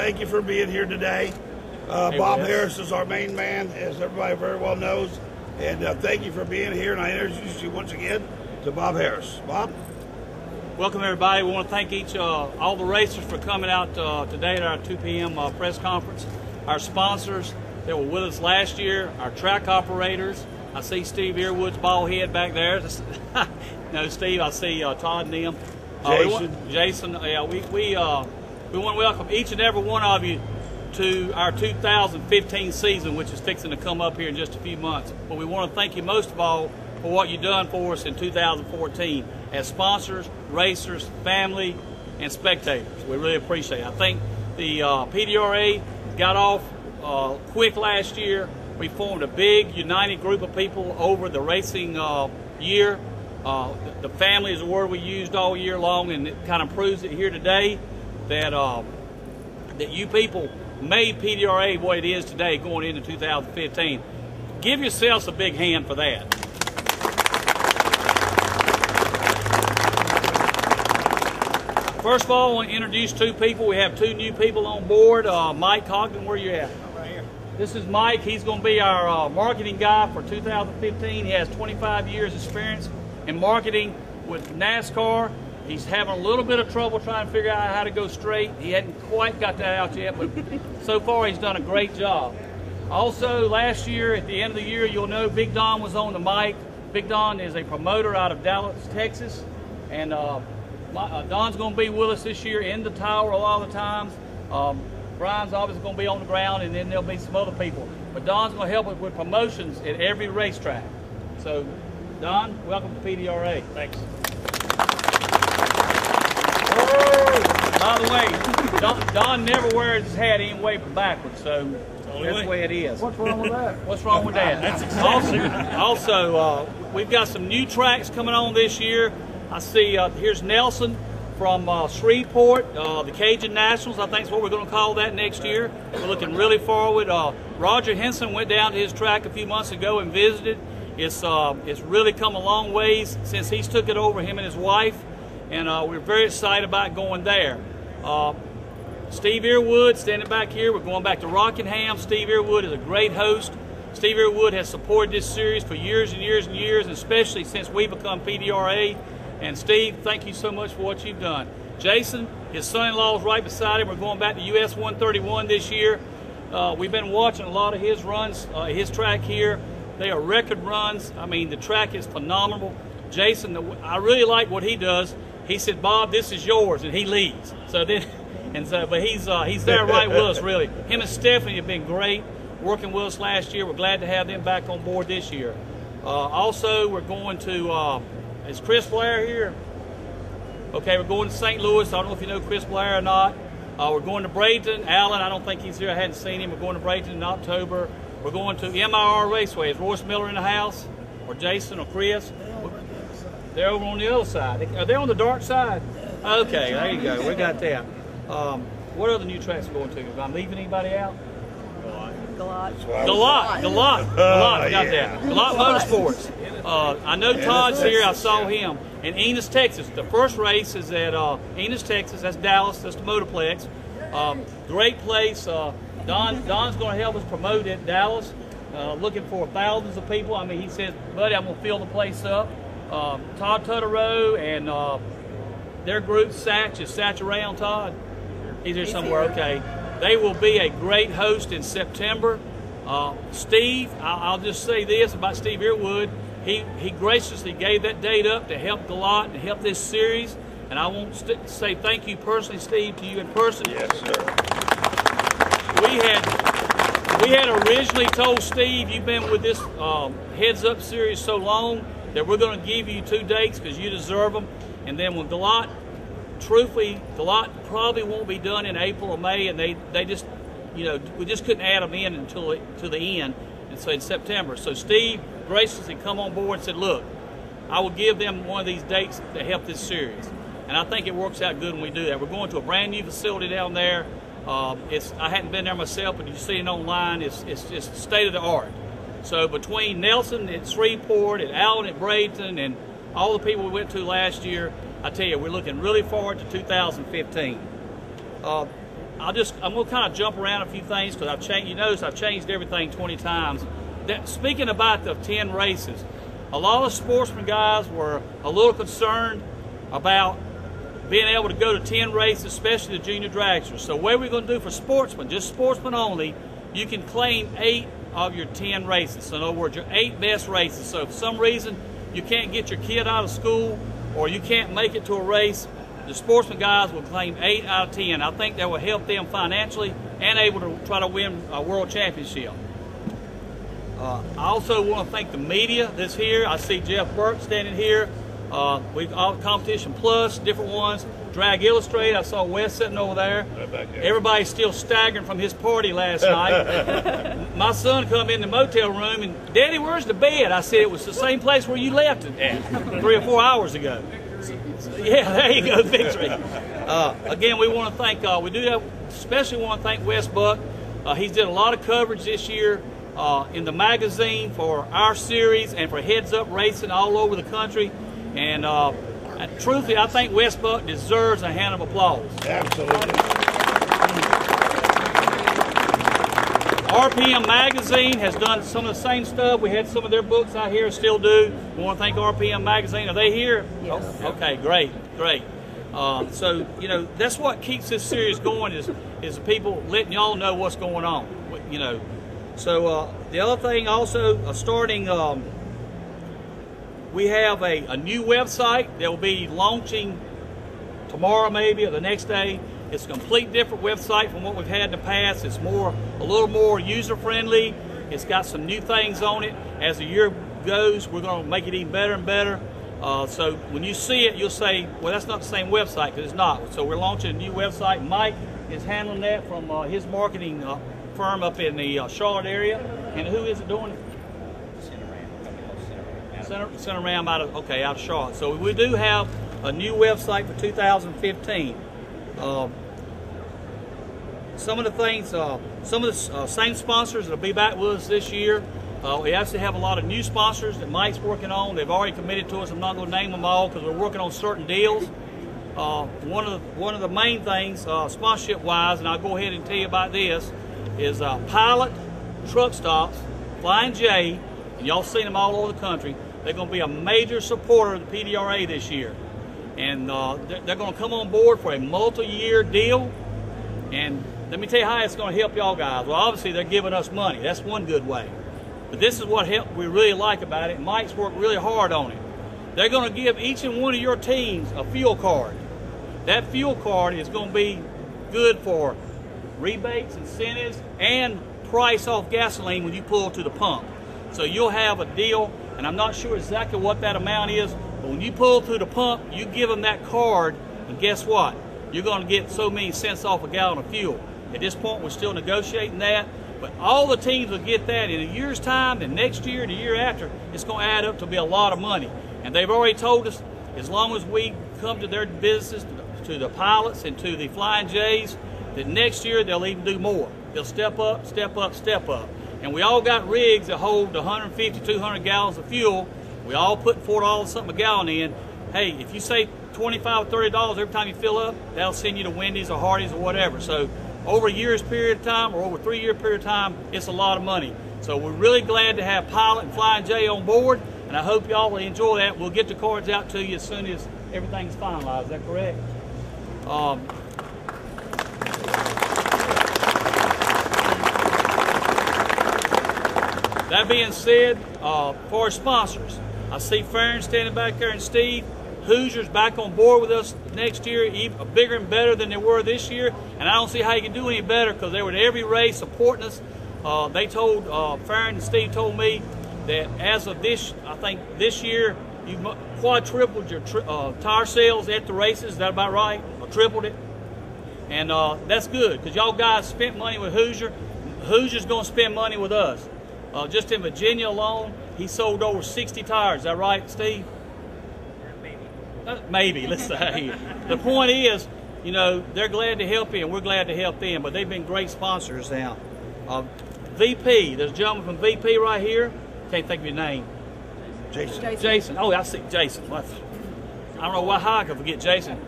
thank you for being here today. Bob Harris is our main man, as everybody very well knows. And thank you for being here. And I introduce you once again to Bob Harris. Bob? Welcome, everybody. We want to thank all the racers for coming out today at our 2 p.m. Press conference. Our sponsors that were with us last year, our track operators. I see Steve Earwood's bald head back there. No, Steve, I see Todd and them. Jason. Yeah, we want to welcome each and every one of you to our 2015 season, which is fixing to come up here in just a few months. But we want to thank you most of all for what you've done for us in 2014 as sponsors, racers, family, and spectators. We really appreciate it. I think the Pdra got off quick last year. We formed a big, united group of people over the racing year. The family is a word we used all year long, and it kind of proves it here today that that you people made Pdra what it is today going into 2015. Give yourselves a big hand for that. First of all, I want to introduce two people. We have two new people on board. Mike Cogden, where you at? Right here. This is Mike. He's going to be our marketing guy for 2015. He has 25 years experience in marketing with NASCAR. He's having a little bit of trouble trying to figure out how to go straight. He hadn't quite got that out yet, but so far he's done a great job. Also, last year, at the end of the year, you'll know Big Don was on the mic. Big Don is a promoter out of Dallas, Texas, and Don's going to be with us this year in the tower a lot of the times. Brian's obviously going to be on the ground, and then there'll be some other people. But Don's going to help us with promotions at every racetrack. So, Don, welcome to Pdra. Thanks. By the way, Don never wears his hat any way from backwards, so that's the way it is. What's wrong with that? What's wrong with that? That's exactly. Also, we've got some new tracks coming on this year. I see here's Nelson from Shreveport, the Cajun Nationals. I think is what we're going to call that next year. We're looking really forward. Roger Henson went down to his track a few months ago and visited. It's really come a long ways since he's took it over, him and his wife, and we're very excited about going there. Steve Earwood standing back here. We're going back to Rockingham. Steve Earwood is a great host. Steve Earwood has supported this series for years and years and years, and especially since we become Pdra. And Steve, thank you so much for what you've done. Jason, his son-in-law is right beside him. We're going back to US 131 this year. We've been watching a lot of his runs, his track here. They are record runs. I mean, the track is phenomenal. Jason, I really like what he does. He said, "Bob, this is yours," and he leads. So then, but he's there right with us, really. Him and Stephanie have been great working with us last year. We're glad to have them back on board this year. Also, we're going to, is Chris Blair here? Okay, we're going to St. Louis. I don't know if you know Chris Blair or not. We're going to Bradenton. Alan, I don't think he's here. I hadn't seen him. We're going to Bradenton in October. We're going to MIR Raceway. Is Royce Miller in the house? Or Jason or Chris? They're over on the other side. Are they on the dark side? Okay, there you go. We got that. What other new tracks are going to? Am I leaving anybody out? Galot. Got that. Galot Motorsports. I know Todd's here. I saw him. In Enos, Texas. The first race is at Enos, Texas. That's Dallas. That's the Motorplex. Great place. Don's going to help us promote it. Dallas. Looking for thousands of people. I mean, he says, "Buddy, I'm going to fill the place up." Todd Tutterow and their group, Satch. Is Satch around, Todd? He's here somewhere. Okay. They will be a great host in September. Steve, I'll just say this about Steve Earwood. He graciously gave that date up to help Galot and help this series. And I want to say thank you personally, Steve, to you in person. Yes, sir. We had originally told Steve, you've been with this Heads Up series so long, that we're going to give you 2 dates because you deserve them. And then when Galot, truthfully, Galot probably won't be done in April or May, and they just, you know, we just couldn't add them in until to the end, and so in September. So Steve graciously come on board and said, "Look, I will give them one of these dates to help this series," and I think it works out good when we do that. We're going to a brand new facility down there. I hadn't been there myself, but you see it online. It's just state of the art. So between Nelson at Shreveport and Allen at Bradenton and all the people we went to last year, I tell you, we're looking really forward to 2015. I'm going to kind of jump around a few things because I've changed. You notice I've changed everything 20 times. Speaking about the 10 races, a lot of sportsman guys were a little concerned about being able to go to 10 races, especially the junior dragsters. So what we're going to do for sportsmen, just sportsmen only, you can claim 8 of your 10 races. So in other words, your 8 best races. So if for some reason you can't get your kid out of school or you can't make it to a race, the sportsman guys will claim 8 out of 10. I think that will help them financially and able to try to win a world championship. I also want to thank the media that's here. I see Jeff Burke standing here. We've all Competition Plus, different ones. Drag Illustrated, I saw Wes sitting over there. Right back there. Everybody's still staggering from his party last night. My son come in the motel room and, Daddy, where's the bed? I said, it was the same place where you left it at 3 or 4 hours ago. Yeah, there you go, victory. Again, we want to thank, especially want to thank Wes Buck. He's did a lot of coverage this year in the magazine for our series and for Heads Up Racing all over the country. And truthfully, I think Wes Buck deserves a hand of applause. Absolutely. RPM Magazine has done some of the same stuff. We had some of their books out here, still do. We want to thank RPM Magazine. Are they here? Yes. Oh, okay, great, great. So, you know, that's what keeps this series going is the people letting y'all know what's going on, you know. So the other thing also, starting, we have a new website that will be launching tomorrow maybe or the next day. It's a complete different website from what we've had in the past. It's a little more user-friendly. It's got some new things on it. As the year goes, we're going to make it even better and better. So when you see it, you'll say, well, that's not the same website, because it's not. So we're launching a new website. Mike is handling that from his marketing firm up in the Charlotte area. And who is it doing it? Center Ram out of Charlotte. So we do have a new website for 2015. Some of the things, some of the same sponsors that will be back with us this year. We actually have a lot of new sponsors that Mike's working on. They've already committed to us. I'm not going to name them all because we're working on certain deals. One of the main things, sponsorship-wise, and I'll go ahead and tell you about this, is Pilot Truck Stops, Flying J, and y'all seen them all over the country. They're going to be a major supporter of the PDRA this year. And they're going to come on board for a multi-year deal. And let me tell you how it's going to help y'all guys. Well, obviously, they're giving us money. That's one good way. But this is what we really like about it. Mike's worked really hard on it. They're going to give each and one of your teams a fuel card. That fuel card is going to be good for rebates, incentives, and price off gasoline when you pull to the pump. So you'll have a deal, and I'm not sure exactly what that amount is, but when you pull through the pump, you give them that card, and guess what? You're going to get so many cents off a gallon of fuel. At this point, we're still negotiating that, but all the teams will get that in a year's time, and next year, the year after, it's going to add up to be a lot of money. And they've already told us, as long as we come to their businesses, to the pilots and to the Flying J's, that next year they'll even do more. They'll step up, step up, step up. And we all got rigs that hold 150, 200 gallons of fuel. We all put $4 something a gallon in. Hey, if you say $25 or $30 every time you fill up, that'll send you to Wendy's or Hardee's or whatever. So over a year's period of time or over a 3-year period of time, it's a lot of money. So we're really glad to have Pilot and Flying J on board, and I hope y'all will enjoy that. We'll get the cards out to you as soon as everything's finalized. Is that correct? That being said, for our sponsors, I see Farron standing back there and Steve. Hoosier's back on board with us next year, even bigger and better than they were this year. And I don't see how you can do any better because they were at every race supporting us. They told, Farron and Steve told me that as of this, I think this year, you quadrupled your tire sales at the races. Is that about right? Or tripled it? And that's good because y'all guys spent money with Hoosier. Hoosier's going to spend money with us. Just in Virginia alone, he sold over 60 tires. Is that right, Steve? Maybe, let's say. The point is, you know, they're glad to help you and we're glad to help them, but they've been great sponsors now. VP, there's a gentleman from VP right here. Can't think of your name. Jason. Jason. Oh, I see Jason. I don't know how I could forget Jason.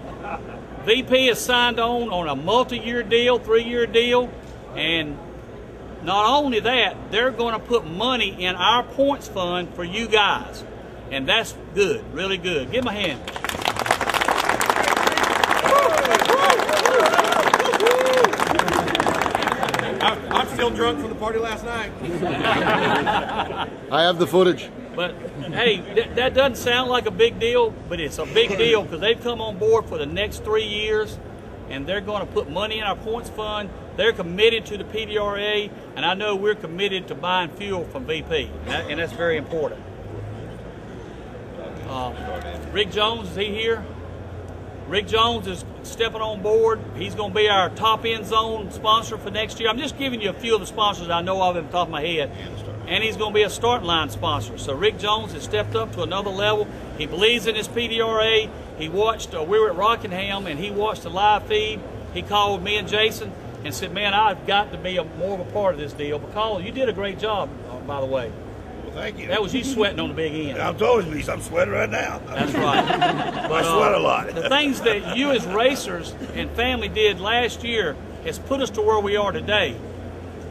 VP has signed on a multi-year deal, 3-year deal, and not only that, they're going to put money in our points fund for you guys, and that's good, really good. Give them a hand. I'm still drunk from the party last night. I have the footage. But hey, that doesn't sound like a big deal, but it's a big deal because they've come on board for the next 3 years, and they're going to put money in our points fund. They're committed to the PDRA, and I know we're committed to buying fuel from VP, and that's very important. Rick Jones, is he here? Rick Jones is stepping on board. He's going to be our top end zone sponsor for next year. I'm just giving you a few of the sponsors I know of at the top of my head. And he's going to be a start line sponsor. So Rick Jones has stepped up to another level. He believes in his PDRA. He watched, we were at Rockingham, and he watched the live feed. He called me and Jason and said, man, I've got to be more of a part of this deal. Because you did a great job, by the way. Well, thank you. That was you sweating on the big end. I'm told you, I'm sweating right now. That's right. But, I sweat a lot. The things that you as racers and family did last year has put us to where we are today.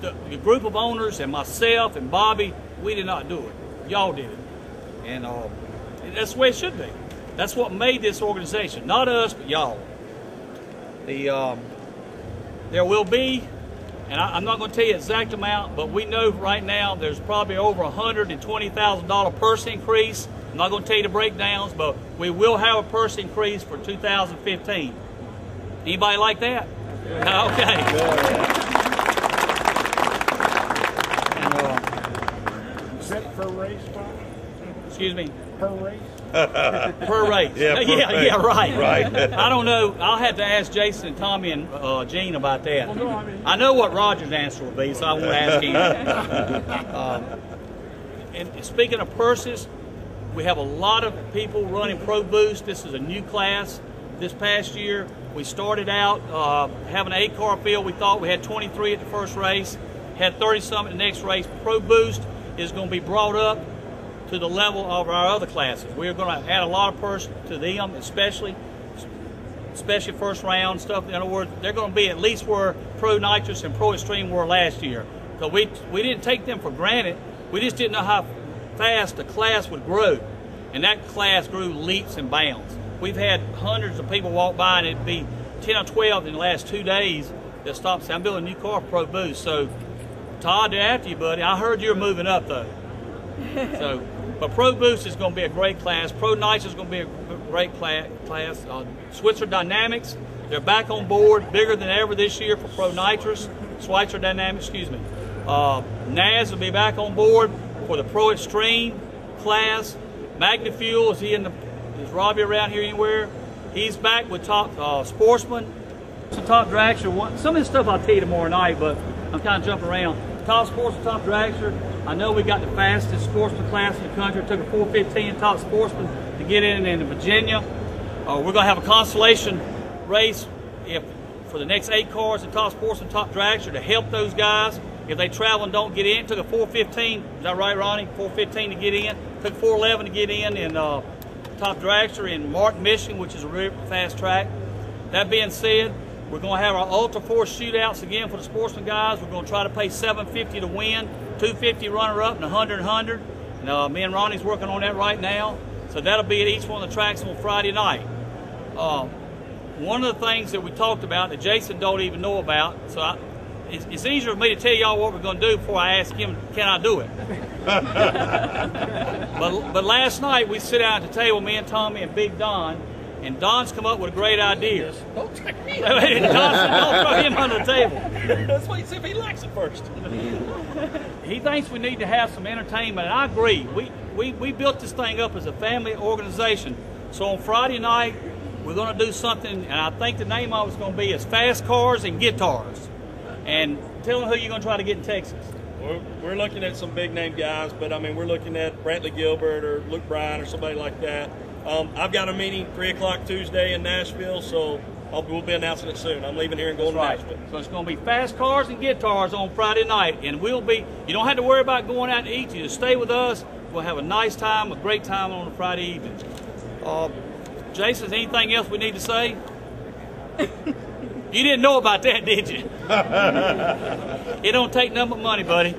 The group of owners and myself and Bobby, we did not do it. Y'all did it. And that's the way it should be. That's what made this organization. Not us, but y'all. There will be, and I'm not going to tell you the exact amount, but we know right now there's probably over $120,000 purse increase. I'm not going to tell you the breakdowns, but we will have a purse increase for 2015. Anybody like that? Okay. Is that per race, Bob? Excuse me? Per race? Per race. Yeah, right. Right. I don't know. I'll have to ask Jason and Tommy and Gene about that. Well, no, I mean, I know what Roger's answer will be, so I won't ask him. And speaking of purses, we have a lot of people running Pro Boost. This is a new class. This past year, we started out having an 8-car field. We thought we had 23 at the first race, had 30-some at the next race. Pro Boost is going to be brought up to the level of our other classes. We're going to add a lot of purse to them, especially first round stuff. In other words, they're going to be at least where Pro Nitrous and Pro Extreme were last year. So we didn't take them for granted. We just didn't know how fast the class would grow. And that class grew leaps and bounds. We've had hundreds of people walk by, and it'd be 10 or 12 in the last 2 days that stopped saying, I'm building a new car for Pro Boost. So, Todd, they're after you, buddy. I heard you're moving up, though. So, but Pro Boost is going to be a great class. Pro Nitrous is going to be a great class. Switzer Dynamics, they're back on board, bigger than ever this year for Pro Nitrous. Switzer Dynamics, excuse me. Naz will be back on board for the Pro Extreme class. MagnaFuel, is Robbie around here anywhere? He's back with Top Sportsman. Some Top Dragster. Some of this stuff I'll tell you tomorrow night, but I'm kind of jumping around. Top Sportsman, Top Dragster. I know we got the fastest sportsman class in the country. It took a 4:15 Top Sportsman to get in Virginia. We're going to have a consolation race for the next 8 cars at Top Sportsman, Top Dragster to help those guys. If they travel and don't get in, it took a 4:15. Is that right, Ronnie? 4:15 to get in. Took 4:11 to get in Top Dragster in Martin, Michigan, which is a really fast track. That being said, we're going to have our Ultra Force shootouts again for the sportsman guys. We're going to try to pay $750 to win, $250 runner-up, and $100. And me and Ronnie's working on that right now. So that'll be at each one of the tracks on Friday night. One of the things that we talked about that Jason don't even know about, so it's easier for me to tell y'all what we're going to do before I ask him, can I do it? but last night we sit down at the table, me and Tommy and Big Don, and Don's come up with a great idea. Don't take me. Don said, don't throw him under the table. Let's wait and see if he likes it first. He thinks we need to have some entertainment, and I agree. We built this thing up as a family organization. So on Friday night, we're going to do something, and I think the name of it's going to be is Fast Cars and Guitars. And tell them who you're going to try to get in Texas. We're looking at some big name guys, but I mean, we're looking at Brantley Gilbert or Luke Bryan or somebody like that. I've got a meeting 3 o'clock Tuesday in Nashville, so we'll be announcing it soon. I'm leaving here and going to Nashville. So it's going to be Fast Cars and Guitars on Friday night, and you don't have to worry about going out to eat. You just stay with us. We'll have a nice time, a great time on a Friday evening. Jason, is anything else we need to say? You didn't know about that, did you? It don't take nothing but money, buddy.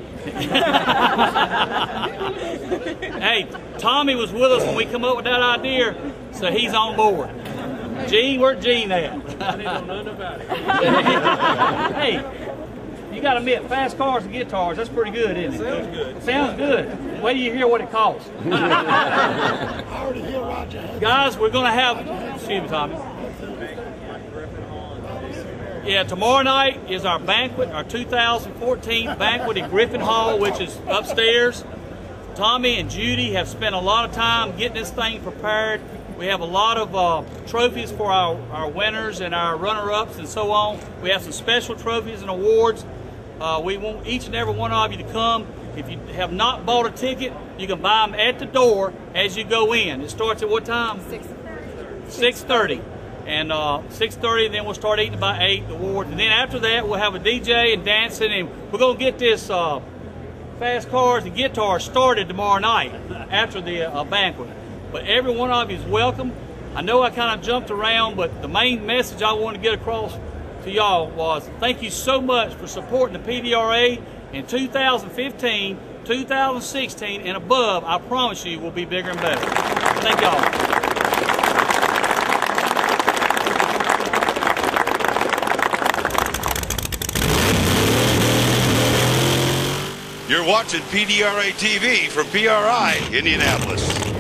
Hey, Tommy was with us when we come up with that idea, so he's on board. Gene, where's Gene at? I didn't know nothing about it. Hey, you got to admit, fast cars and guitars, that's pretty good, isn't it? Sounds good. Sounds good. Wait till you hear what it costs. I already hear Roger. Guys, we're going to have, excuse me, Tommy. Yeah, tomorrow night is our banquet, our 2014 banquet in Griffin Hall, which is upstairs. Tommy and Judy have spent a lot of time getting this thing prepared. We have a lot of trophies for our winners and our runner-ups and so on. We have some special trophies and awards. We want each and every one of you to come. If you have not bought a ticket, you can buy them at the door as you go in. It starts at what time? 6:30. 6:30. And 6:30, then we'll start eating by 8, the awards. And then after that, we'll have a DJ and dancing, and we're going to get this fast cars and guitars started tomorrow night after the banquet. But every one of you is welcome. I know I kind of jumped around, but the main message I wanted to get across to y'all was thank you so much for supporting the PDRA in 2015, 2016, and above. I promise you will be bigger and better. Thank y'all. You're watching PDRA TV from PRI, Indianapolis.